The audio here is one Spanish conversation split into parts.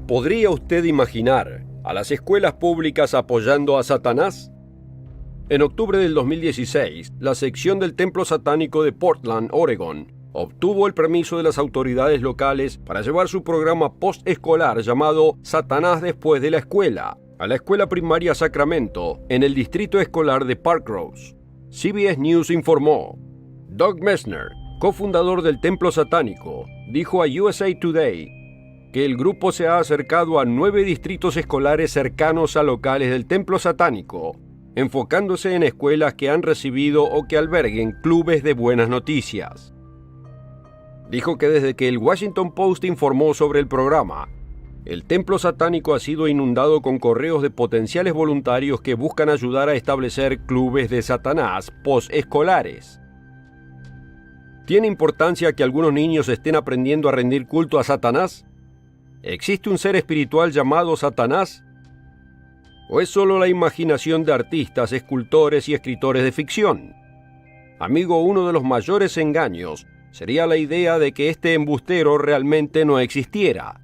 ¿Podría usted imaginar a las escuelas públicas apoyando a Satanás? En octubre del 2016, la sección del templo satánico de Portland, Oregón, obtuvo el permiso de las autoridades locales para llevar su programa postescolar llamado Satanás después de la escuela, a la escuela primaria Sacramento, en el distrito escolar de Parkrose. CBS News informó. Doug Messner, cofundador del templo satánico, dijo a USA Today que el grupo se ha acercado a 9 distritos escolares cercanos a locales del templo satánico, enfocándose en escuelas que han recibido o que alberguen clubes de buenas noticias. Dijo que desde que el Washington Post informó sobre el programa, el templo satánico ha sido inundado con correos de potenciales voluntarios que buscan ayudar a establecer clubes de Satanás posescolares. ¿Tiene importancia que algunos niños estén aprendiendo a rendir culto a Satanás? ¿Existe un ser espiritual llamado Satanás? ¿O es solo la imaginación de artistas, escultores y escritores de ficción? Amigo, uno de los mayores engaños sería la idea de que este embustero realmente no existiera.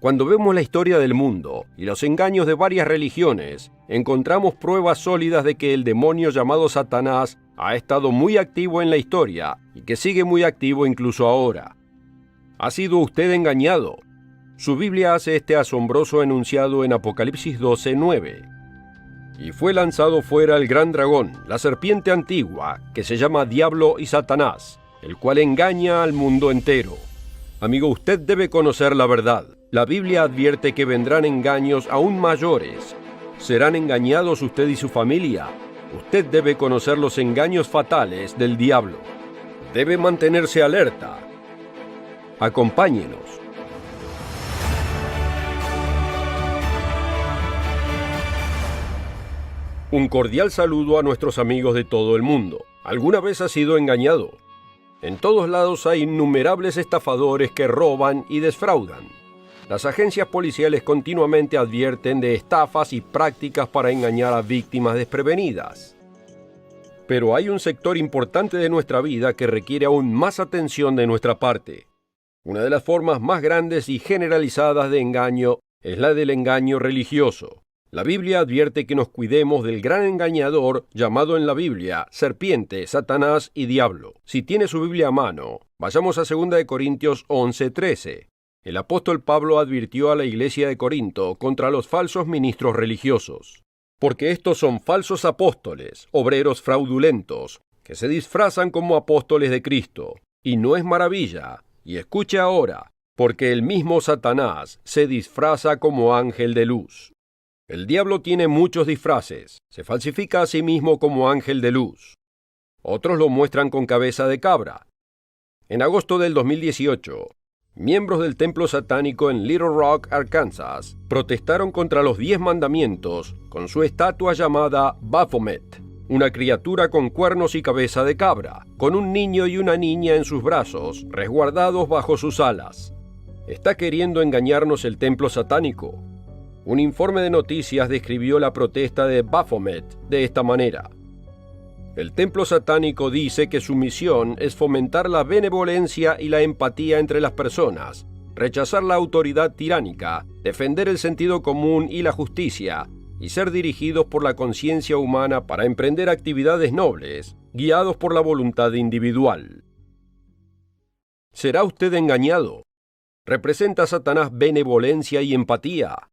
Cuando vemos la historia del mundo y los engaños de varias religiones, encontramos pruebas sólidas de que el demonio llamado Satanás ha estado muy activo en la historia y que sigue muy activo incluso ahora. ¿Ha sido usted engañado? Su Biblia hace este asombroso enunciado en Apocalipsis 12:9. Y fue lanzado fuera el gran dragón, la serpiente antigua, que se llama Diablo y Satanás, el cual engaña al mundo entero. Amigo, usted debe conocer la verdad. La Biblia advierte que vendrán engaños aún mayores. ¿Serán engañados usted y su familia? Usted debe conocer los engaños fatales del diablo. Debe mantenerse alerta. Acompáñenos. Un cordial saludo a nuestros amigos de todo el mundo. ¿Alguna vez ha sido engañado? En todos lados hay innumerables estafadores que roban y defraudan. Las agencias policiales continuamente advierten de estafas y prácticas para engañar a víctimas desprevenidas. Pero hay un sector importante de nuestra vida que requiere aún más atención de nuestra parte. Una de las formas más grandes y generalizadas de engaño es la del engaño religioso. La Biblia advierte que nos cuidemos del gran engañador llamado en la Biblia serpiente, Satanás y diablo. Si tiene su Biblia a mano, vayamos a 2 Corintios 11:13. El apóstol Pablo advirtió a la iglesia de Corinto contra los falsos ministros religiosos. Porque estos son falsos apóstoles, obreros fraudulentos, que se disfrazan como apóstoles de Cristo. Y no es maravilla, y escuche ahora, porque el mismo Satanás se disfraza como ángel de luz. El diablo tiene muchos disfraces, se falsifica a sí mismo como ángel de luz. Otros lo muestran con cabeza de cabra. En agosto del 2018, miembros del templo satánico en Little Rock, Arkansas, protestaron contra los 10 mandamientos con su estatua llamada Baphomet, una criatura con cuernos y cabeza de cabra, con un niño y una niña en sus brazos, resguardados bajo sus alas. ¿Está queriendo engañarnos el templo satánico? Un informe de noticias describió la protesta de Baphomet de esta manera. El templo satánico dice que su misión es fomentar la benevolencia y la empatía entre las personas, rechazar la autoridad tiránica, defender el sentido común y la justicia, y ser dirigidos por la conciencia humana para emprender actividades nobles, guiados por la voluntad individual. ¿Será usted engañado? ¿Representa Satanás benevolencia y empatía?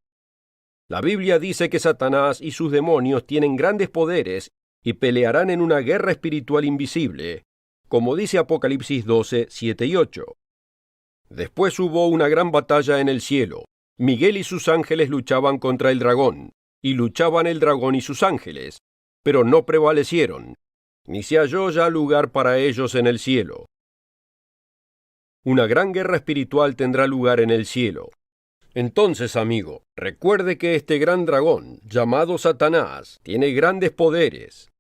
La Biblia dice que Satanás y sus demonios tienen grandes poderes y pelearán en una guerra espiritual invisible, como dice Apocalipsis 12, 7 y 8. Después hubo una gran batalla en el cielo. Miguel y sus ángeles luchaban contra el dragón, y luchaban el dragón y sus ángeles, pero no prevalecieron, ni se halló ya lugar para ellos en el cielo. Una gran guerra espiritual tendrá lugar en el cielo. Entonces, amigo, recuerde que este gran dragón, llamado Satanás, tiene grandes poderes.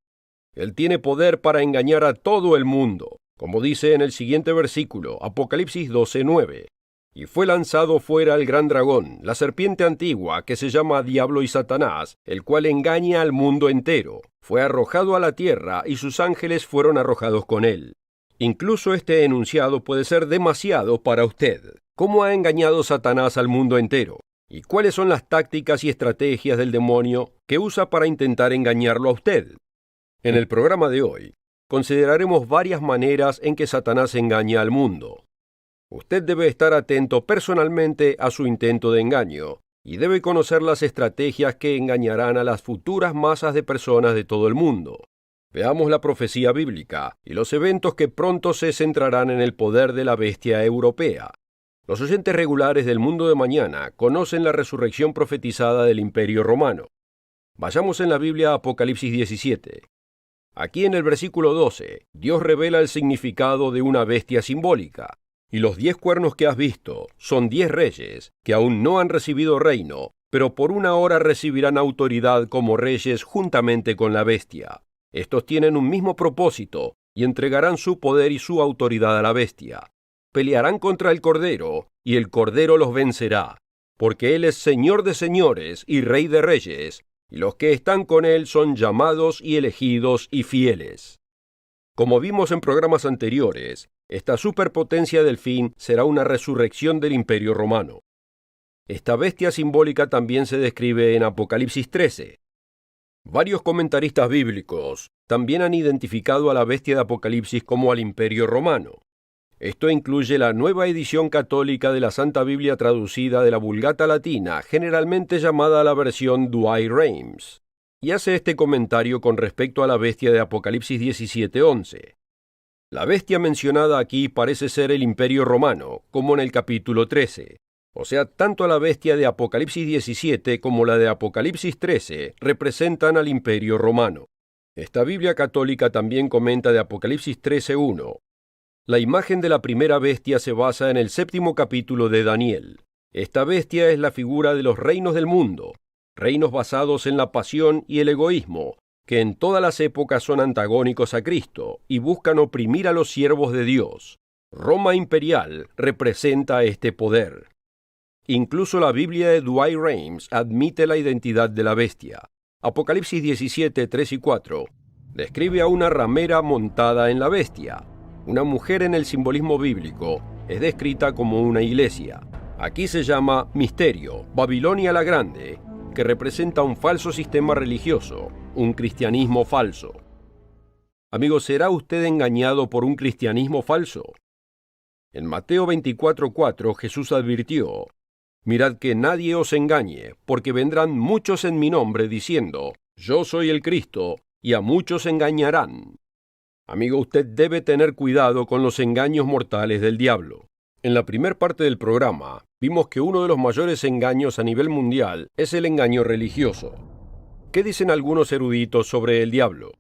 Él tiene poder para engañar a todo el mundo, como dice en el siguiente versículo, Apocalipsis 12:9. Y fue lanzado fuera el gran dragón, la serpiente antigua, que se llama Diablo y Satanás, el cual engaña al mundo entero. Fue arrojado a la tierra y sus ángeles fueron arrojados con él. Incluso este enunciado puede ser demasiado para usted. ¿Cómo ha engañado Satanás al mundo entero? ¿Y cuáles son las tácticas y estrategias del demonio que usa para intentar engañarlo a usted? En el programa de hoy, consideraremos varias maneras en que Satanás engaña al mundo. Usted debe estar atento personalmente a su intento de engaño y debe conocer las estrategias que engañarán a las futuras masas de personas de todo el mundo. Veamos la profecía bíblica y los eventos que pronto se centrarán en el poder de la bestia europea. Los oyentes regulares del mundo de mañana conocen la resurrección profetizada del Imperio Romano. Vayamos en la Biblia a Apocalipsis 17. Aquí en el versículo 12, Dios revela el significado de una bestia simbólica. Y los 10 cuernos que has visto son 10 reyes que aún no han recibido reino, pero por una hora recibirán autoridad como reyes juntamente con la bestia. Estos tienen un mismo propósito y entregarán su poder y su autoridad a la bestia. Pelearán contra el Cordero, y el Cordero los vencerá, porque Él es Señor de señores y Rey de reyes, y los que están con Él son llamados y elegidos y fieles. Como vimos en programas anteriores, esta superpotencia del fin será una resurrección del Imperio Romano. Esta bestia simbólica también se describe en Apocalipsis 13. Varios comentaristas bíblicos también han identificado a la bestia de Apocalipsis como al Imperio Romano. Esto incluye la nueva edición católica de la Santa Biblia traducida de la Vulgata Latina, generalmente llamada la versión Douay-Rheims, y hace este comentario con respecto a la bestia de Apocalipsis 17:11. La bestia mencionada aquí parece ser el Imperio Romano, como en el capítulo 13. O sea, tanto la bestia de Apocalipsis 17 como la de Apocalipsis 13 representan al Imperio Romano. Esta Biblia católica también comenta de Apocalipsis 13:1. La imagen de la primera bestia se basa en el 7º capítulo de Daniel. Esta bestia es la figura de los reinos del mundo, reinos basados en la pasión y el egoísmo, que en todas las épocas son antagónicos a Cristo y buscan oprimir a los siervos de Dios. Roma imperial representa este poder. Incluso la Biblia de Douay-Rheims admite la identidad de la bestia. Apocalipsis 17, 3 y 4 describe a una ramera montada en la bestia. Una mujer en el simbolismo bíblico es descrita como una iglesia. Aquí se llama Misterio, Babilonia la Grande, que representa un falso sistema religioso, un cristianismo falso. Amigo, ¿será usted engañado por un cristianismo falso? En Mateo 24:4 Jesús advirtió: «Mirad que nadie os engañe, porque vendrán muchos en mi nombre diciendo, yo soy el Cristo, y a muchos engañarán». Amigo, usted debe tener cuidado con los engaños mortales del diablo. En la primera parte del programa, vimos que uno de los mayores engaños a nivel mundial es el engaño religioso. ¿Qué dicen algunos eruditos sobre el diablo?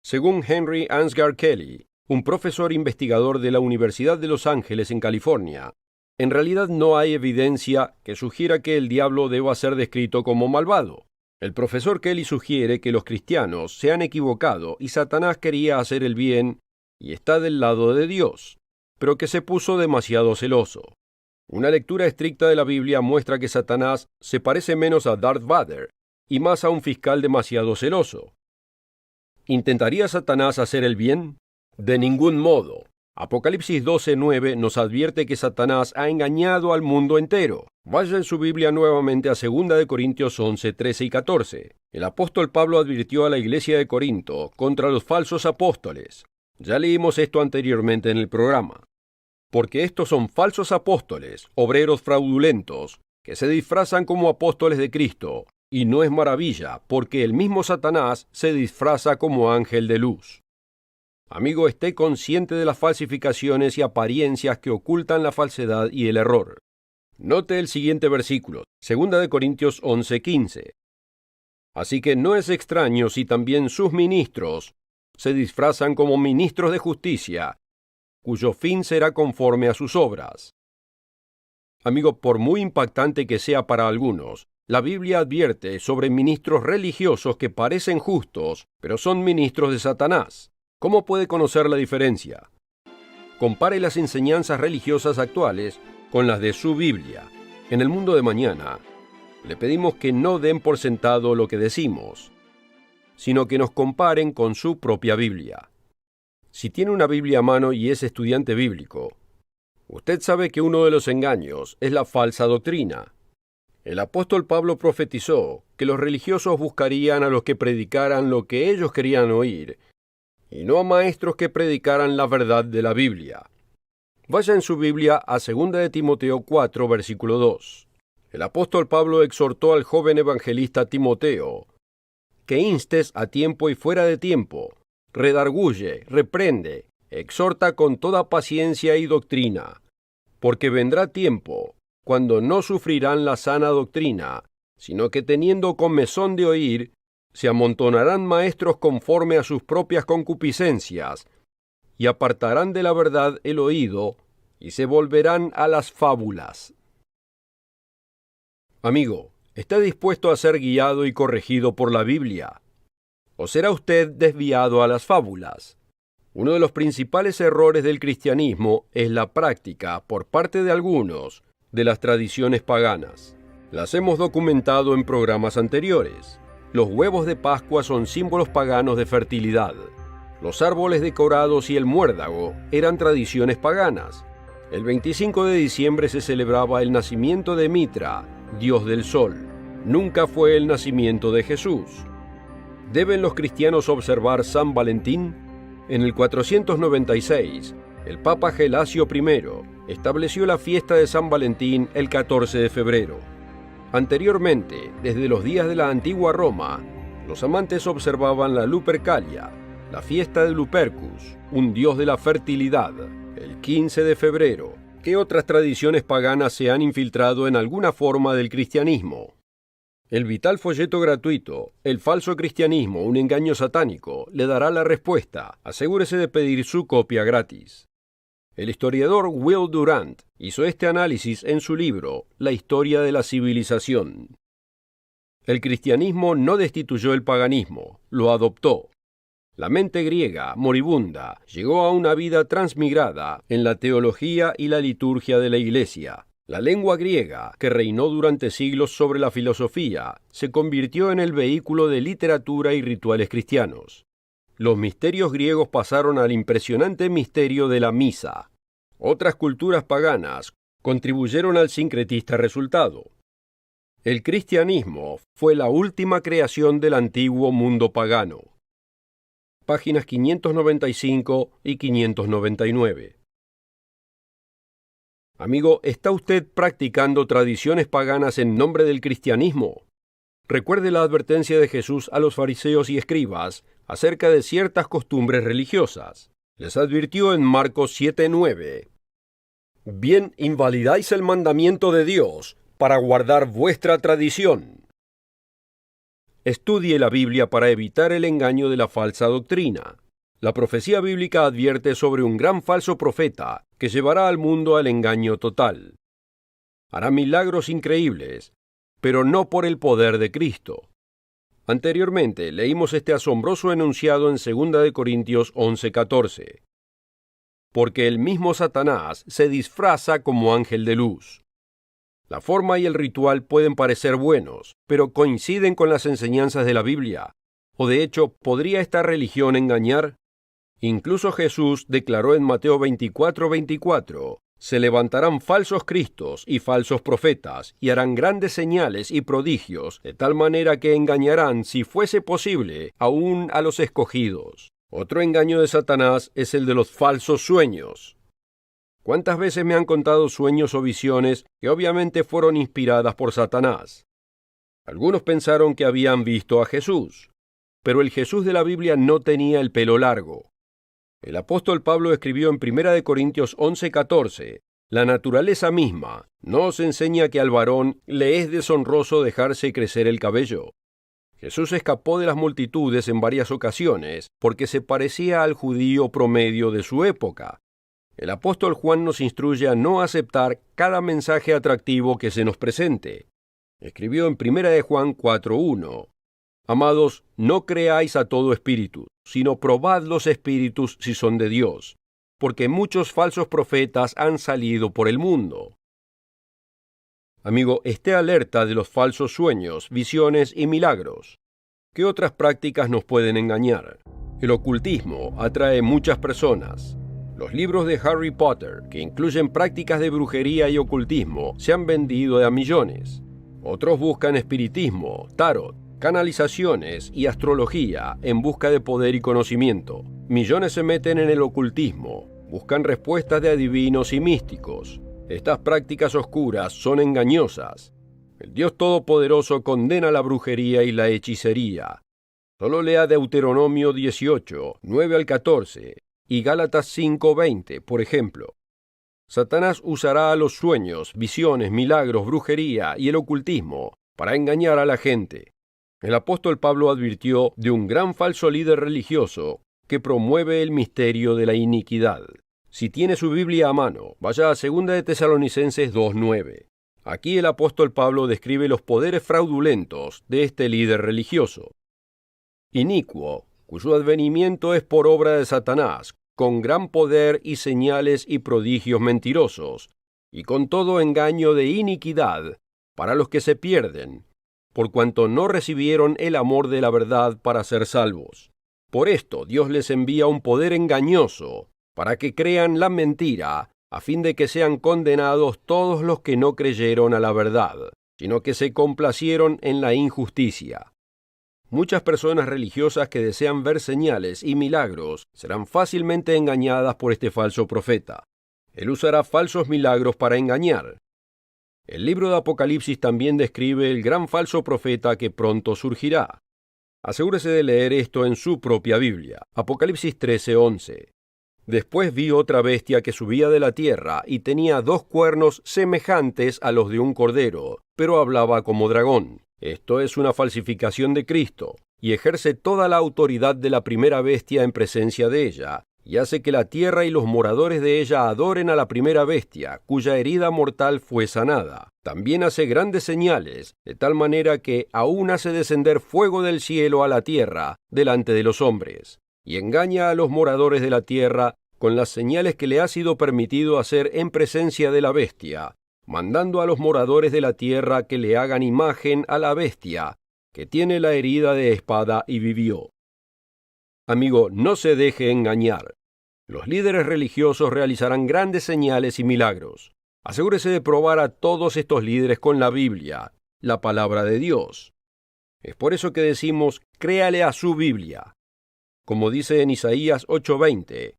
Según Henry Ansgar Kelly, un profesor investigador de la Universidad de Los Ángeles en California, en realidad no hay evidencia que sugiera que el diablo deba ser descrito como malvado. El profesor Kelly sugiere que los cristianos se han equivocado y Satanás quería hacer el bien y está del lado de Dios, pero que se puso demasiado celoso. Una lectura estricta de la Biblia muestra que Satanás se parece menos a Darth Vader y más a un fiscal demasiado celoso. ¿Intentaría Satanás hacer el bien? De ningún modo. Apocalipsis 12:9 nos advierte que Satanás ha engañado al mundo entero. Vaya en su Biblia nuevamente a 2 de Corintios 11, 13 y 14. El apóstol Pablo advirtió a la iglesia de Corinto contra los falsos apóstoles. Ya leímos esto anteriormente en el programa. Porque estos son falsos apóstoles, obreros fraudulentos, que se disfrazan como apóstoles de Cristo. Y no es maravilla, porque el mismo Satanás se disfraza como ángel de luz. Amigo, esté consciente de las falsificaciones y apariencias que ocultan la falsedad y el error. Note el siguiente versículo, 2 de Corintios 11:15. Así que no es extraño si también sus ministros se disfrazan como ministros de justicia, cuyo fin será conforme a sus obras. Amigo, por muy impactante que sea para algunos, la Biblia advierte sobre ministros religiosos que parecen justos, pero son ministros de Satanás. ¿Cómo puede conocer la diferencia? Compare las enseñanzas religiosas actuales con las de su Biblia. En el mundo de mañana, le pedimos que no den por sentado lo que decimos, sino que nos comparen con su propia Biblia. Si tiene una Biblia a mano y es estudiante bíblico, usted sabe que uno de los engaños es la falsa doctrina. El apóstol Pablo profetizó que los religiosos buscarían a los que predicaran lo que ellos querían oír, y no a maestros que predicaran la verdad de la Biblia. Vaya en su Biblia a 2 de Timoteo 4, versículo 2. El apóstol Pablo exhortó al joven evangelista Timoteo que instes a tiempo y fuera de tiempo, redarguye, reprende, exhorta con toda paciencia y doctrina, porque vendrá tiempo cuando no sufrirán la sana doctrina, sino que teniendo comezón de oír, se amontonarán maestros conforme a sus propias concupiscencias, y apartarán de la verdad el oído, y se volverán a las fábulas. Amigo, ¿está dispuesto a ser guiado y corregido por la Biblia? ¿O será usted desviado a las fábulas? Uno de los principales errores del cristianismo es la práctica, por parte de algunos, de las tradiciones paganas. Las hemos documentado en programas anteriores. Los huevos de Pascua son símbolos paganos de fertilidad. Los árboles decorados y el muérdago eran tradiciones paganas. El 25 de diciembre se celebraba el nacimiento de Mitra, dios del sol. Nunca fue el nacimiento de Jesús. ¿Deben los cristianos observar San Valentín? En el 496, el Papa Gelasio I estableció la fiesta de San Valentín el 14 de febrero. Anteriormente, desde los días de la antigua Roma, los amantes observaban la Lupercalia, la fiesta de Lupercus, un dios de la fertilidad, el 15 de febrero. ¿Qué otras tradiciones paganas se han infiltrado en alguna forma del cristianismo? El vital folleto gratuito, El falso cristianismo, un engaño satánico, le dará la respuesta. Asegúrese de pedir su copia gratis. El historiador Will Durant hizo este análisis en su libro La historia de la civilización. El cristianismo no destituyó el paganismo, lo adoptó. La mente griega, moribunda, llegó a una vida transmigrada en la teología y la liturgia de la Iglesia. La lengua griega, que reinó durante siglos sobre la filosofía, se convirtió en el vehículo de literatura y rituales cristianos. Los misterios griegos pasaron al impresionante misterio de la misa. Otras culturas paganas contribuyeron al sincretista resultado. El cristianismo fue la última creación del antiguo mundo pagano. Páginas 595 y 599. Amigo, ¿está usted practicando tradiciones paganas en nombre del cristianismo? Recuerde la advertencia de Jesús a los fariseos y escribas acerca de ciertas costumbres religiosas. Les advirtió en Marcos 7:9. Bien invalidáis el mandamiento de Dios para guardar vuestra tradición. Estudie la Biblia para evitar el engaño de la falsa doctrina. La profecía bíblica advierte sobre un gran falso profeta que llevará al mundo al engaño total. Hará milagros increíbles, pero no por el poder de Cristo. Anteriormente leímos este asombroso enunciado en 2 de Corintios 11:14. Porque el mismo Satanás se disfraza como ángel de luz. La forma y el ritual pueden parecer buenos, pero coinciden con las enseñanzas de la Biblia. O de hecho, ¿podría esta religión engañar? Incluso Jesús declaró en Mateo 24:24, se levantarán falsos cristos y falsos profetas, y harán grandes señales y prodigios, de tal manera que engañarán, si fuese posible, aún a los escogidos. Otro engaño de Satanás es el de los falsos sueños. ¿Cuántas veces me han contado sueños o visiones que obviamente fueron inspiradas por Satanás? Algunos pensaron que habían visto a Jesús, pero el Jesús de la Biblia no tenía el pelo largo. El apóstol Pablo escribió en 1 de Corintios 11:14, la naturaleza misma no os enseña que al varón le es deshonroso dejarse crecer el cabello. Jesús escapó de las multitudes en varias ocasiones porque se parecía al judío promedio de su época. El apóstol Juan nos instruye a no aceptar cada mensaje atractivo que se nos presente. Escribió en 1 de Juan 4:1, amados, no creáis a todo espíritu, sino probad los espíritus si son de Dios, porque muchos falsos profetas han salido por el mundo. Amigo, esté alerta de los falsos sueños, visiones y milagros. ¿Qué otras prácticas nos pueden engañar? El ocultismo atrae muchas personas. Los libros de Harry Potter, que incluyen prácticas de brujería y ocultismo, se han vendido de a millones. Otros buscan espiritismo, tarot, canalizaciones y astrología en busca de poder y conocimiento. Millones se meten en el ocultismo, buscan respuestas de adivinos y místicos. Estas prácticas oscuras son engañosas. El Dios Todopoderoso condena la brujería y la hechicería. Solo lea Deuteronomio 18, 9 al 14 y Gálatas 5, 20, por ejemplo. Satanás usará los sueños, visiones, milagros, brujería y el ocultismo para engañar a la gente. El apóstol Pablo advirtió de un gran falso líder religioso que promueve el misterio de la iniquidad. Si tiene su Biblia a mano, vaya a 2 de Tesalonicenses 2:9. Aquí el apóstol Pablo describe los poderes fraudulentos de este líder religioso. Inicuo, cuyo advenimiento es por obra de Satanás, con gran poder y señales y prodigios mentirosos, y con todo engaño de iniquidad, para los que se pierden, por cuanto no recibieron el amor de la verdad para ser salvos. Por esto Dios les envía un poder engañoso, para que crean la mentira, a fin de que sean condenados todos los que no creyeron a la verdad, sino que se complacieron en la injusticia. Muchas personas religiosas que desean ver señales y milagros serán fácilmente engañadas por este falso profeta. Él usará falsos milagros para engañar. El libro de Apocalipsis también describe el gran falso profeta que pronto surgirá. Asegúrese de leer esto en su propia Biblia. Apocalipsis 13:11. Después vi otra bestia que subía de la tierra y tenía 2 cuernos semejantes a los de un cordero, pero hablaba como dragón. Esto es una falsificación de Cristo, y ejerce toda la autoridad de la primera bestia en presencia de ella, y hace que la tierra y los moradores de ella adoren a la primera bestia, cuya herida mortal fue sanada. También hace grandes señales, de tal manera que aún hace descender fuego del cielo a la tierra delante de los hombres, y engaña a los moradores de la tierra con las señales que le ha sido permitido hacer en presencia de la bestia, mandando a los moradores de la tierra que le hagan imagen a la bestia, que tiene la herida de espada y vivió. Amigo, no se deje engañar. Los líderes religiosos realizarán grandes señales y milagros. Asegúrese de probar a todos estos líderes con la Biblia, la palabra de Dios. Es por eso que decimos, créale a su Biblia. Como dice en Isaías 8:20,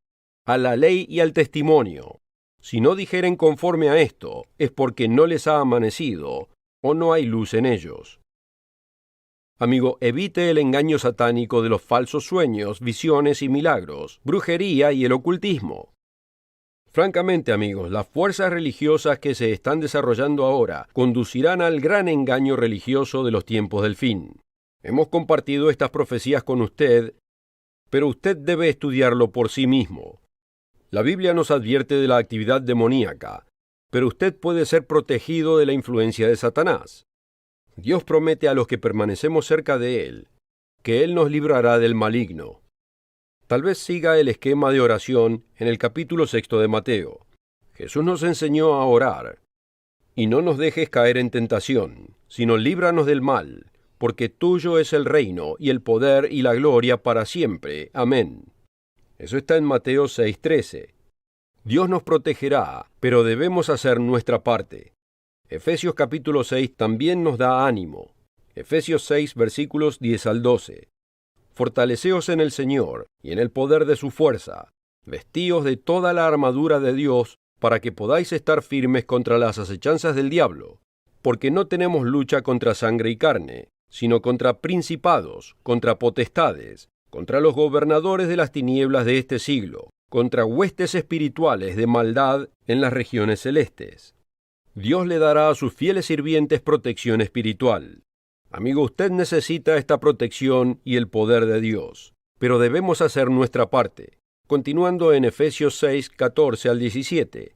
a la ley y al testimonio. Si no dijeren conforme a esto, es porque no les ha amanecido, o no hay luz en ellos. Amigo, evite el engaño satánico de los falsos sueños, visiones y milagros, brujería y el ocultismo. Francamente, amigos, las fuerzas religiosas que se están desarrollando ahora conducirán al gran engaño religioso de los tiempos del fin. Hemos compartido estas profecías con usted, pero usted debe estudiarlo por sí mismo. La Biblia nos advierte de la actividad demoníaca, pero usted puede ser protegido de la influencia de Satanás. Dios promete a los que permanecemos cerca de Él, que Él nos librará del maligno. Tal vez siga el esquema de oración en el capítulo 6 de Mateo. Jesús nos enseñó a orar. Y no nos dejes caer en tentación, sino líbranos del mal, porque tuyo es el reino, y el poder, y la gloria para siempre. Amén. Eso está en Mateo 6:13. Dios nos protegerá, pero debemos hacer nuestra parte. Efesios capítulo 6 también nos da ánimo. Efesios 6 versículos 10 al 12. Fortaleceos en el Señor y en el poder de su fuerza. Vestíos de toda la armadura de Dios para que podáis estar firmes contra las acechanzas del diablo. Porque no tenemos lucha contra sangre y carne, sino contra principados, contra potestades, contra los gobernadores de las tinieblas de este siglo, contra huestes espirituales de maldad en las regiones celestes. Dios le dará a sus fieles sirvientes protección espiritual. Amigo, usted necesita esta protección y el poder de Dios, pero debemos hacer nuestra parte. Continuando en Efesios 6, 14 al 17.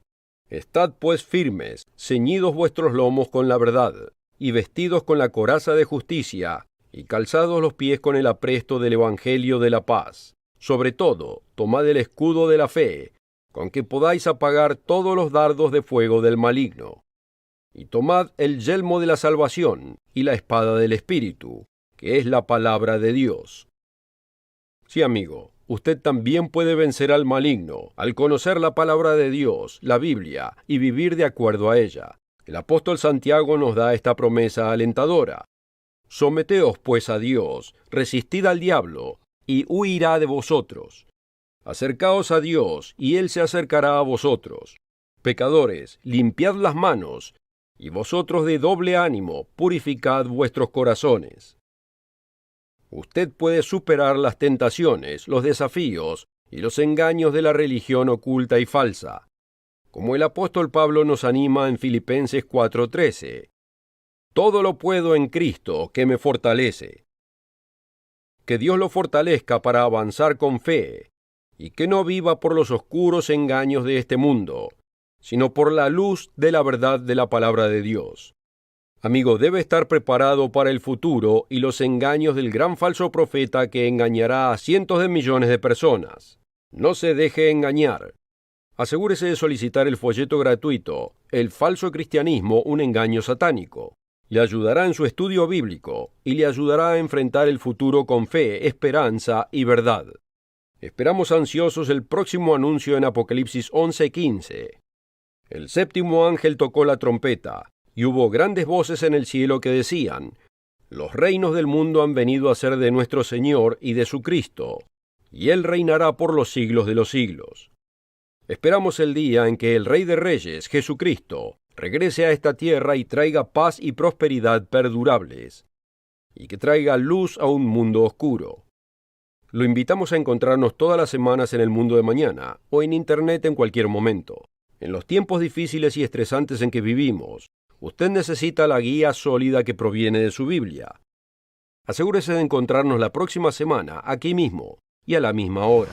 Estad pues firmes, ceñidos vuestros lomos con la verdad, y vestidos con la coraza de justicia, y calzados los pies con el apresto del Evangelio de la paz. Sobre todo, tomad el escudo de la fe, con que podáis apagar todos los dardos de fuego del maligno. Y tomad el yelmo de la salvación y la espada del Espíritu, que es la palabra de Dios. Sí, amigo, usted también puede vencer al maligno al conocer la palabra de Dios, la Biblia, y vivir de acuerdo a ella. El apóstol Santiago nos da esta promesa alentadora. Someteos pues a Dios, resistid al diablo, y huirá de vosotros. Acercaos a Dios, y Él se acercará a vosotros. Pecadores, limpiad las manos, y vosotros de doble ánimo, purificad vuestros corazones. Usted puede superar las tentaciones, los desafíos y los engaños de la religión oculta y falsa, como el apóstol Pablo nos anima en Filipenses 4:13. Todo lo puedo en Cristo que me fortalece. Que Dios lo fortalezca para avanzar con fe, y que no viva por los oscuros engaños de este mundo, sino por la luz de la verdad de la palabra de Dios. Amigo, debe estar preparado para el futuro y los engaños del gran falso profeta que engañará a cientos de millones de personas. No se deje engañar. Asegúrese de solicitar el folleto gratuito, El falso cristianismo, un engaño satánico. Le ayudará en su estudio bíblico y le ayudará a enfrentar el futuro con fe, esperanza y verdad. Esperamos ansiosos el próximo anuncio en Apocalipsis 11:15. El séptimo ángel tocó la trompeta, y hubo grandes voces en el cielo que decían: Los reinos del mundo han venido a ser de nuestro Señor y de su Cristo, y Él reinará por los siglos de los siglos. Esperamos el día en que el Rey de Reyes, Jesucristo, regrese a esta tierra y traiga paz y prosperidad perdurables, y que traiga luz a un mundo oscuro. Lo invitamos a encontrarnos todas las semanas en El Mundo de Mañana, o en Internet en cualquier momento. En los tiempos difíciles y estresantes en que vivimos, usted necesita la guía sólida que proviene de su Biblia. Asegúrese de encontrarnos la próxima semana, aquí mismo, y a la misma hora.